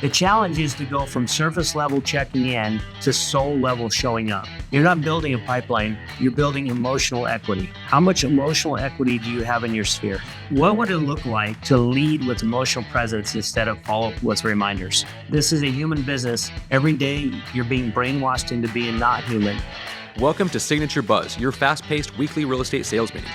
The challenge is to go from surface level checking in to soul level showing up. You're not building a pipeline, you're building emotional equity. How much emotional equity do you have in your sphere? What would it look like to lead with emotional presence instead of follow up with reminders? This is a human business. Every day you're being brainwashed into being not human. Welcome to Signature Buzz, your fast-paced weekly real estate sales meeting.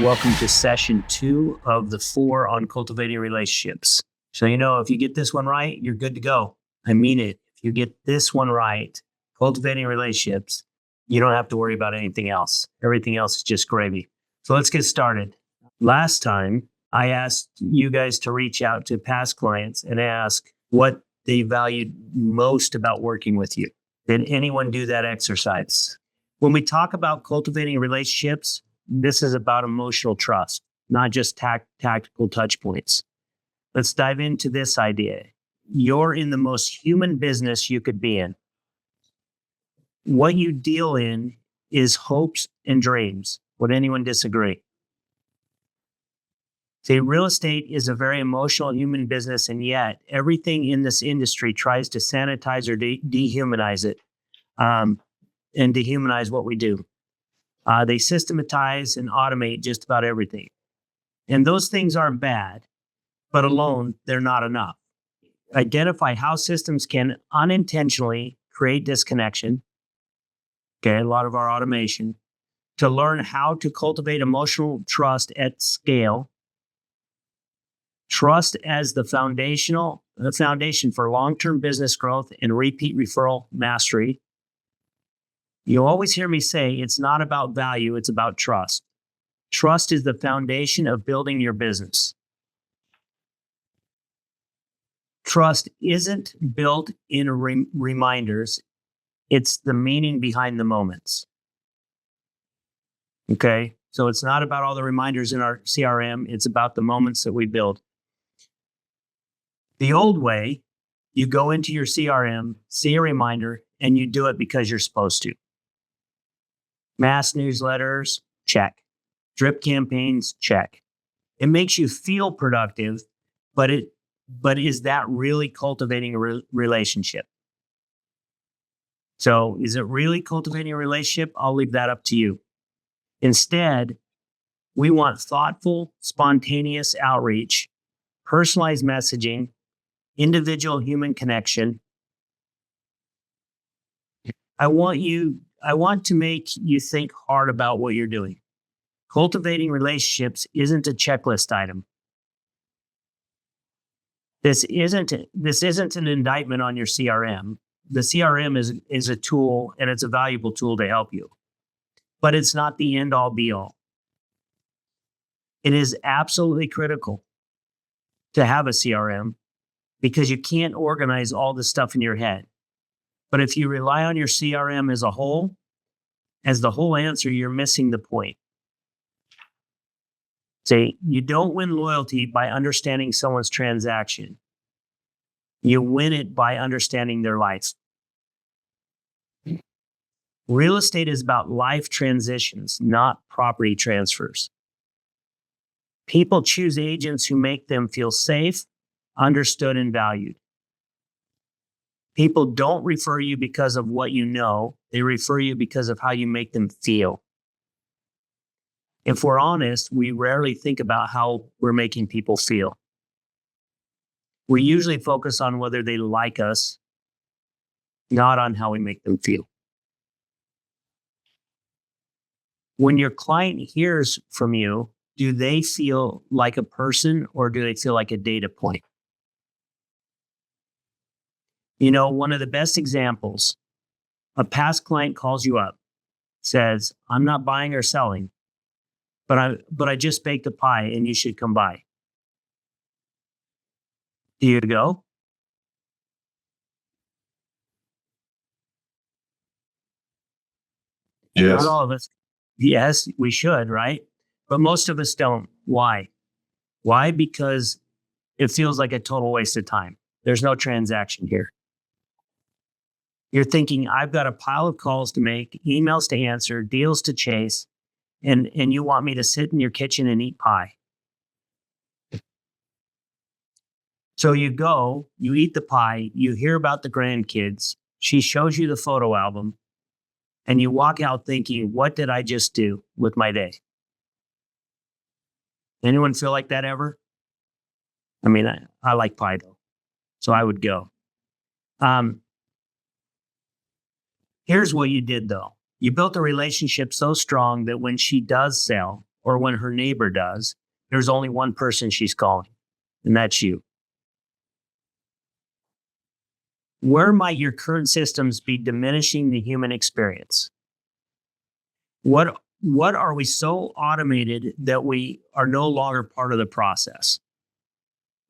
Welcome to session 2 of the 4 on cultivating relationships. So, if you get this one right, you're good to go. I mean it. If you get this one right, cultivating relationships, you don't have to worry about anything else. Everything else is just gravy. So let's get started. Last time, I asked you guys to reach out to past clients and ask what they valued most about working with you. Did anyone do that exercise? When we talk about cultivating relationships, this is about emotional trust, not just tactical touch points. Let's dive into this idea. You're in the most human business you could be in. What you deal in is hopes and dreams. Would anyone disagree? See, real estate is a very emotional human business, and yet everything in this industry tries to sanitize or dehumanize it and dehumanize what we do. They systematize and automate just about everything. And those things aren't bad, but alone, they're not enough. Identify how systems can unintentionally create disconnection. Okay, a lot of our automation. To learn how to cultivate emotional trust at scale. Trust as the foundation for long-term business growth and repeat referral mastery. You'll always hear me say it's not about value, it's about trust. Trust is the foundation of building your business. Trust isn't built in reminders. It's the meaning behind the moments. Okay? So it's not about all the reminders in our CRM. It's about the moments that we build. The old way, you go into your CRM, see a reminder, and you do it because you're supposed to. Mass newsletters, check. Drip campaigns, check. It makes you feel productive, but is that really cultivating a relationship? So is it really cultivating a relationship? I'll leave that up to you. Instead, we want thoughtful, spontaneous outreach, personalized messaging, individual human connection. I want to make you think hard about what you're doing. Cultivating relationships isn't a checklist item. This isn't an indictment on your CRM. The CRM is a tool, and it's a valuable tool to help you. But it's not the end all be all. It is absolutely critical to have a CRM because you can't organize all the stuff in your head. But if you rely on your CRM as the whole answer, you're missing the point. Say, you don't win loyalty by understanding someone's transaction. You win it by understanding their life. Real estate is about life transitions, not property transfers. People choose agents who make them feel safe, understood, and valued. People don't refer you because of what you know. They refer you because of how you make them feel. If we're honest, we rarely think about how we're making people feel. We usually focus on whether they like us, not on how we make them feel. When your client hears from you, do they feel like a person or do they feel like a data point? One of the best examples, a past client calls you up, says, I'm not buying or selling, but I just baked a pie and you should come by. Do you go? Yes. Not all of us. Yes, we should, right? But most of us don't. Why? Why? Because it feels like a total waste of time. There's no transaction here. You're thinking, I've got a pile of calls to make, emails to answer, deals to chase, and you want me to sit in your kitchen and eat pie. So you go, you eat the pie, you hear about the grandkids, she shows you the photo album, and you walk out thinking, what did I just do with my day? Anyone feel like that ever? I mean, I like pie though, so I would go. Um, Here's what you did though. You built a relationship so strong that when she does sell or when her neighbor does, there's only one person she's calling, and that's you. Where might your current systems be diminishing the human experience? What are we so automated that we are no longer part of the process,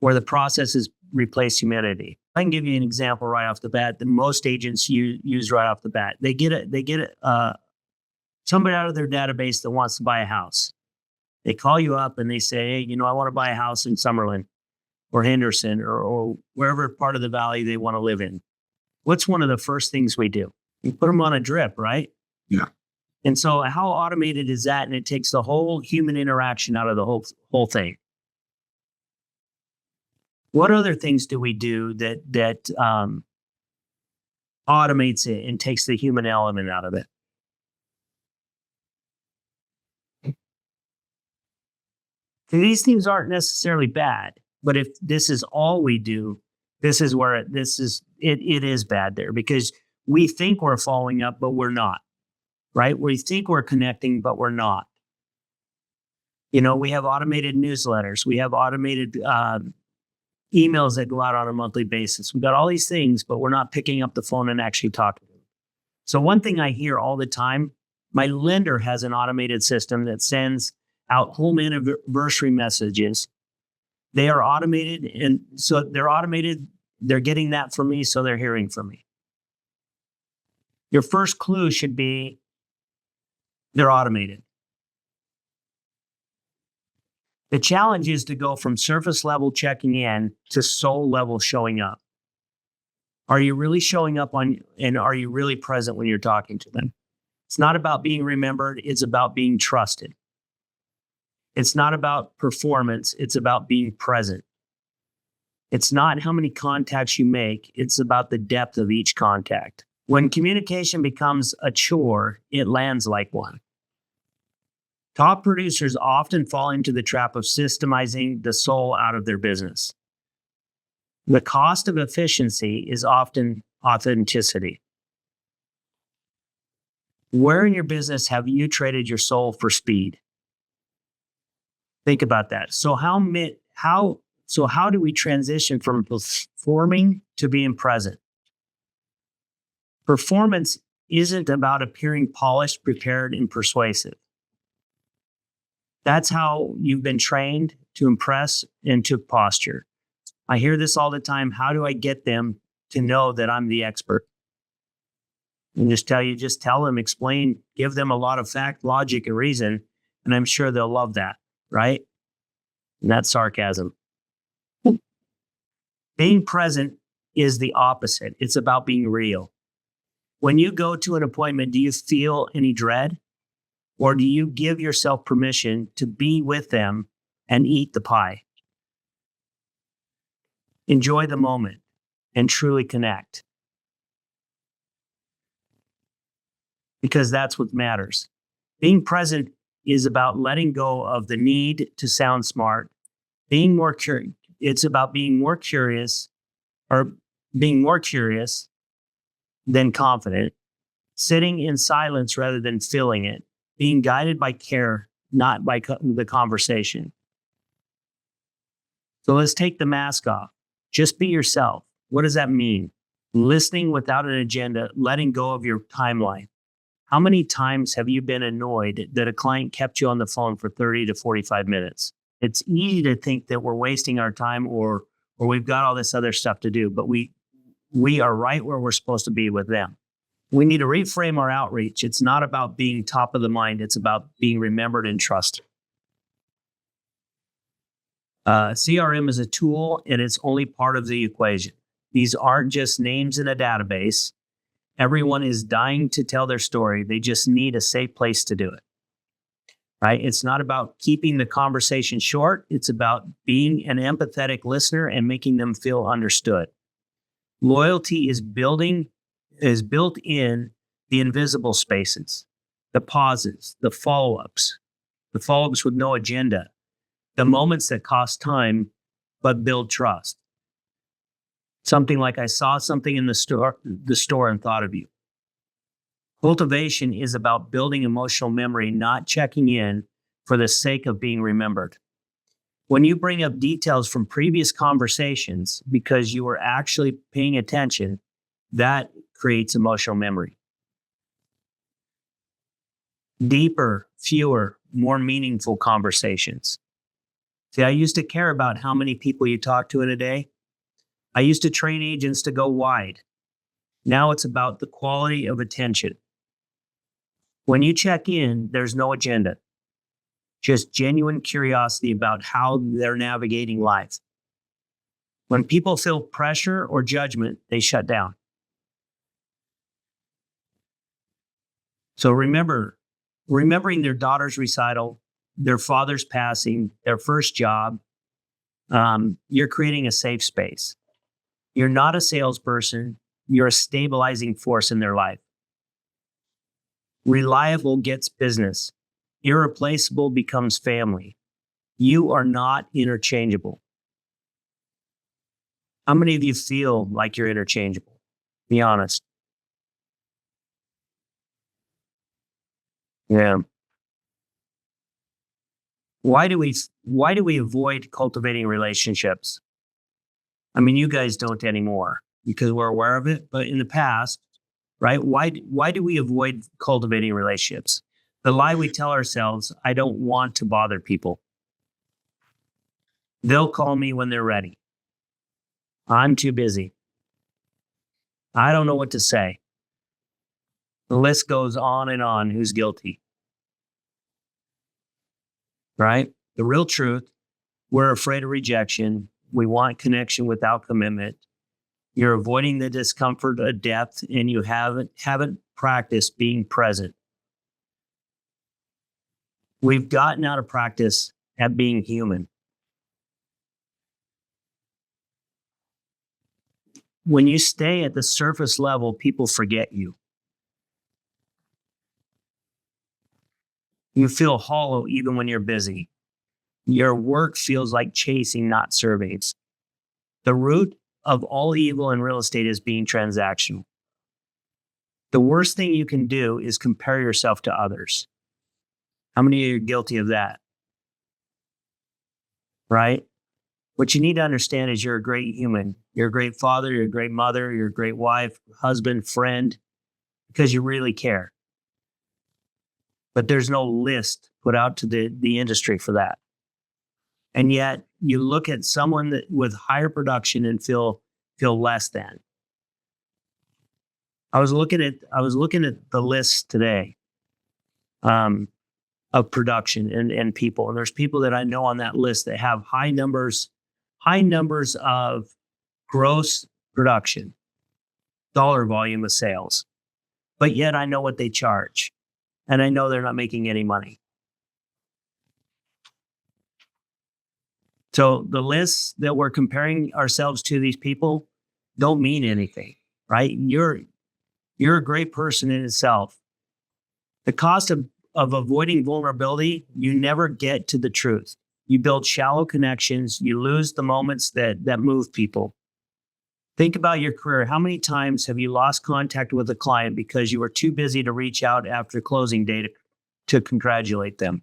where the process has replaced humanity? I can give you an example right off the bat that most agents use right off the bat. They get somebody out of their database that wants to buy a house. They call you up and they say, hey, I want to buy a house in Summerlin or Henderson or wherever part of the valley they want to live in. What's one of the first things we do? We put them on a drip, right? Yeah. And so how automated is that? And it takes the whole human interaction out of the whole thing. What other things do we do that automates it and takes the human element out of it? And these things aren't necessarily bad, but if this is all we do, this is where it is bad there, because we think we're following up, but we're not, right? We think we're connecting, but we're not. We have automated newsletters. We have automated emails that go out on a monthly basis. We've got all these things, but we're not picking up the phone and actually talking to them. So one thing I hear all the time, my lender has an automated system that sends out home anniversary messages. They are automated, and so they're automated. They're getting that from me, so they're hearing from me. Your first clue should be they're automated. The challenge is to go from surface level checking in to soul level showing up. Are you really showing up and are you really present when you're talking to them? It's not about being remembered. It's about being trusted. It's not about performance. It's about being present. It's not how many contacts you make. It's about the depth of each contact. When communication becomes a chore, it lands like one. Top producers often fall into the trap of systemizing the soul out of their business. The cost of efficiency is often authenticity. Where in your business have you traded your soul for speed? Think about that. So how do we transition from performing to being present? Performance isn't about appearing polished, prepared, and persuasive. That's how you've been trained to impress and to posture. I hear this all the time. How do I get them to know that I'm the expert? And just tell them, explain, give them a lot of fact, logic, and reason, and I'm sure they'll love that, right? And that's sarcasm. Being present is the opposite. It's about being real. When you go to an appointment, do you feel any dread? Or do you give yourself permission to be with them and eat the pie? Enjoy the moment and truly connect. Because that's what matters. Being present is about letting go of the need to sound smart. It's about being more curious than confident, sitting in silence rather than filling it, being guided by care, not by the conversation. So let's take the mask off. Just be yourself. What does that mean? Listening without an agenda, letting go of your timeline. How many times have you been annoyed that a client kept you on the phone for 30 to 45 minutes? It's easy to think that we're wasting our time or we've got all this other stuff to do, but we are right where we're supposed to be with them. We need to reframe our outreach. It's not about being top of the mind. It's about being remembered and trusted. CRM is a tool, and it's only part of the equation. These aren't just names in a database. Everyone is dying to tell their story. They just need a safe place to do it. right? It's not about keeping the conversation short. It's about being an empathetic listener and making them feel understood. Loyalty is built in the invisible spaces, the pauses, the follow-ups with no agenda, the moments that cost time but build trust. Something like, I saw something in the store and thought of you. Cultivation is about building emotional memory, not checking in for the sake of being remembered. When you bring up details from previous conversations because you were actually paying attention, that creates emotional memory. Deeper, fewer, more meaningful conversations. See, I used to care about how many people you talk to in a day. I used to train agents to go wide. Now it's about the quality of attention. When you check in, there's no agenda, just genuine curiosity about how they're navigating life. When people feel pressure or judgment, they shut down. So remembering their daughter's recital, their father's passing, their first job, you're creating a safe space. You're not a salesperson. You're a stabilizing force in their life. Reliable gets business. Irreplaceable becomes family. You are not interchangeable. How many of you feel like you're interchangeable? Be honest. Yeah. Why do we avoid cultivating relationships? I mean, you guys don't anymore because we're aware of it, but in the past, right? Why do we avoid cultivating relationships? The lie we tell ourselves, I don't want to bother people. They'll call me when they're ready. I'm too busy. I don't know what to say. The list goes on and on. Who's guilty? Right? The real truth, we're afraid of rejection. We want connection without commitment. You're avoiding the discomfort of depth, and you haven't practiced being present. We've gotten out of practice at being human. When you stay at the surface level, people forget you. You feel hollow even when you're busy. Your work feels like chasing, not surveys. The root of all evil in real estate is being transactional. The worst thing you can do is compare yourself to others. How many of you are guilty of that? Right? What you need to understand is you're a great human. You're a great father, you're a great mother, you're a great wife, husband, friend, because you really care. But there's no list put out to the industry for that. And yet you look at someone with higher production and feel less than. I was looking at the list today of production and people. And there's people that I know on that list that have high numbers of gross production, dollar volume of sales. But yet I know what they charge. And I know they're not making any money. So the lists that we're comparing ourselves to, these people, don't mean anything, right? You're a great person in itself. The cost of avoiding vulnerability, you never get to the truth. You build shallow connections. You lose the moments that move people. Think about your career. How many times have you lost contact with a client because you were too busy to reach out after closing day to congratulate them?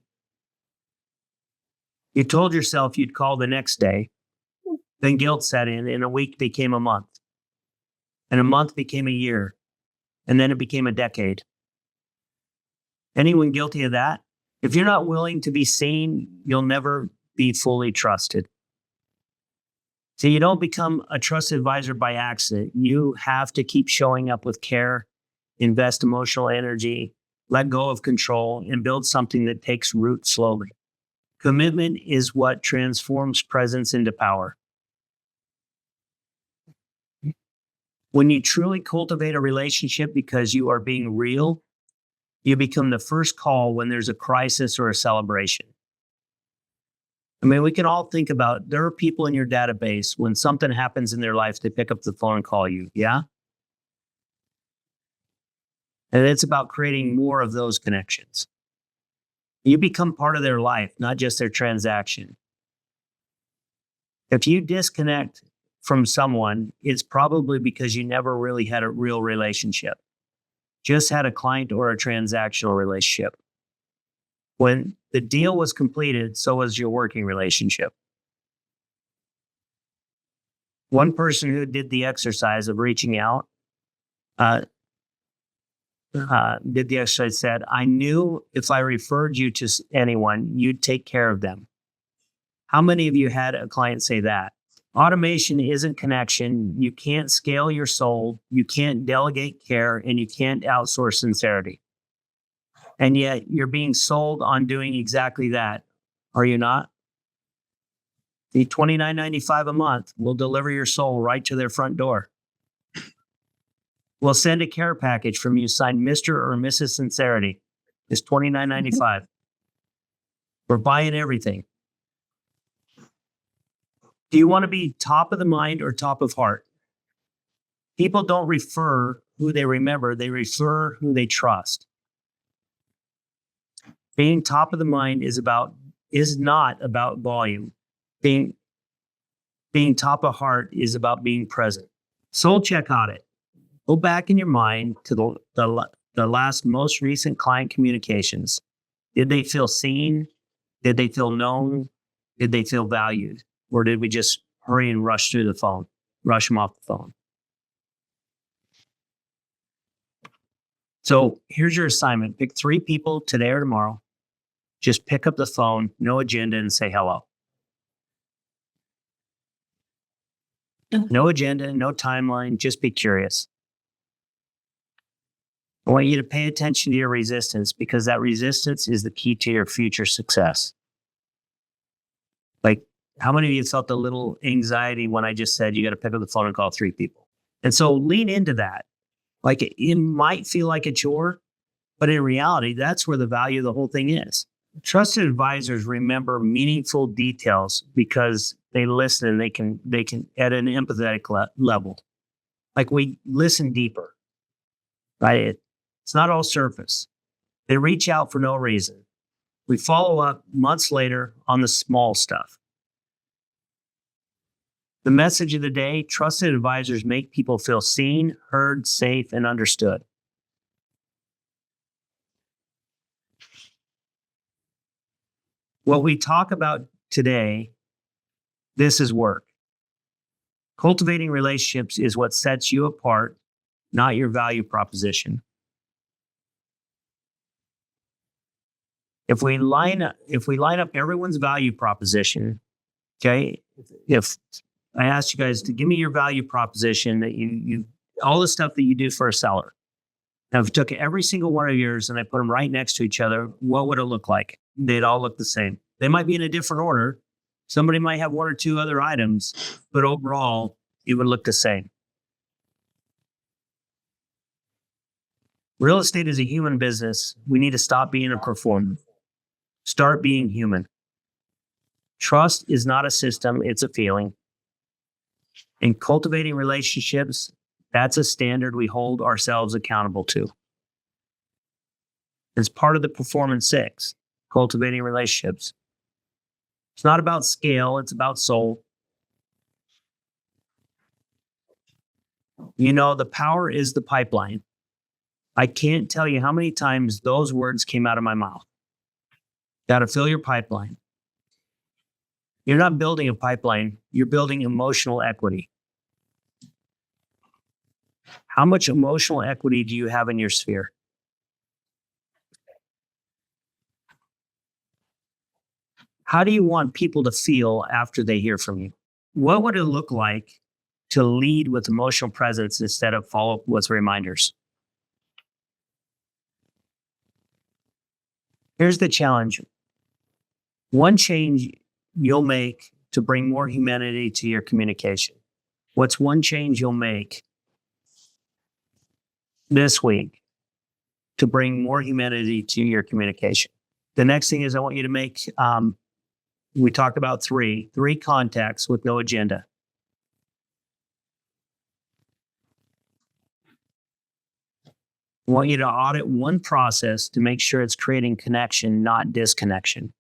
You told yourself you'd call the next day. Then guilt set in, and a week became a month. And a month became a year. And then it became a decade. Anyone guilty of that? If you're not willing to be seen, you'll never be fully trusted. See, you don't become a trusted advisor by accident. You have to keep showing up with care, invest emotional energy, let go of control, and build something that takes root slowly. Commitment is what transforms presence into power. When you truly cultivate a relationship because you are being real, You become the first call when there's a crisis or a celebration. I mean, we can all think about, there are people in your database, when something happens in their life, they pick up the phone and call you. Yeah. And it's about creating more of those connections. You become part of their life, not just their transaction. If you disconnect from someone, it's probably because you never really had a real relationship, just had a client or a transactional relationship. When the deal was completed, so was your working relationship. One person who did the exercise of reaching out did the exercise said, I knew if I referred you to anyone, you'd take care of them. How many of you had a client say that? Automation isn't connection. You can't scale your soul. You can't delegate care, and you can't outsource sincerity. And yet you're being sold on doing exactly that. Are you not? The $29.95 a month will deliver your soul right to their front door. We'll send a care package from you signed Mr. or Mrs. Sincerity. It's $29.95. We're buying everything. Do you want to be top of the mind or top of heart? People don't refer who they remember, they refer who they trust. Being top of the mind is not about volume. Being top of heart is about being present. Soul check audit. Go back in your mind to the last most recent client communications. Did they feel seen? Did they feel known? Did they feel valued? Or did we just hurry and rush through the phone, rush them off the phone? So here's your assignment. Pick 3 people today or tomorrow. Just pick up the phone, no agenda, and say hello. No agenda, no timeline, just be curious. I want you to pay attention to your resistance, because that resistance is the key to your future success. Like, how many of you felt a little anxiety when I just said you got to pick up the phone and call 3 people? And so lean into that. Like, it might feel like a chore, but in reality, that's where the value of the whole thing is. Trusted advisors remember meaningful details because they listen and they can at an empathetic level. Like, we listen deeper, right? It's not all surface. They reach out for no reason. We follow up months later on the small stuff. The message of the day: trusted advisors make people feel seen, heard, safe, and understood. What we talk about today, this is work. Cultivating relationships is what sets you apart, not your value proposition. If we line up everyone's value proposition, okay, if I asked you guys to give me your value proposition, that you all the stuff that you do for a seller. Now, if I took every single one of yours and I put them right next to each other, what would it look like? They'd all look the same. They might be in a different order. Somebody might have 1 or 2 other items, but overall, it would look the same. Real estate is a human business. We need to stop being a performer. Start being human. Trust is not a system, it's a feeling. In cultivating relationships, that's a standard we hold ourselves accountable to. It's part of the performance 6, cultivating relationships. It's not about scale, it's about soul. You know, the power is the pipeline. I can't tell you how many times those words came out of my mouth. Got to fill your pipeline. You're not building a pipeline, you're building emotional equity. How much emotional equity do you have in your sphere? How do you want people to feel after they hear from you? What would it look like to lead with emotional presence instead of follow up with reminders? Here's the challenge. One change you'll make to bring more humanity to your communication. What's one change you'll make this week to bring more humanity to your communication. The next thing is I want you to make, we talked about three contacts with no agenda. I want you to audit one process to make sure it's creating connection, not disconnection.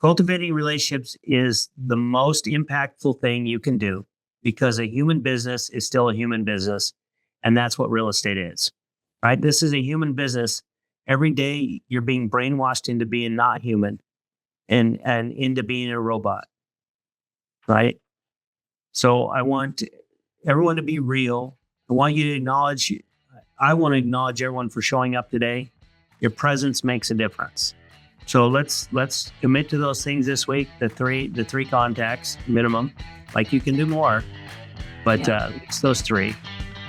Cultivating relationships is the most impactful thing you can do because a human business is still a human business. And that's what real estate is, right? This is a human business. Every day you're being brainwashed into being not human and into being a robot, right? So I want everyone to be real. I want you to acknowledge, I want to acknowledge everyone for showing up today. Your presence makes a difference. So let's commit to those things this week. The three contacts minimum. Like you can do more, but it's those three.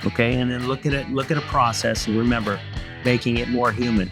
Okay, and then look at a process and remember, making it more human.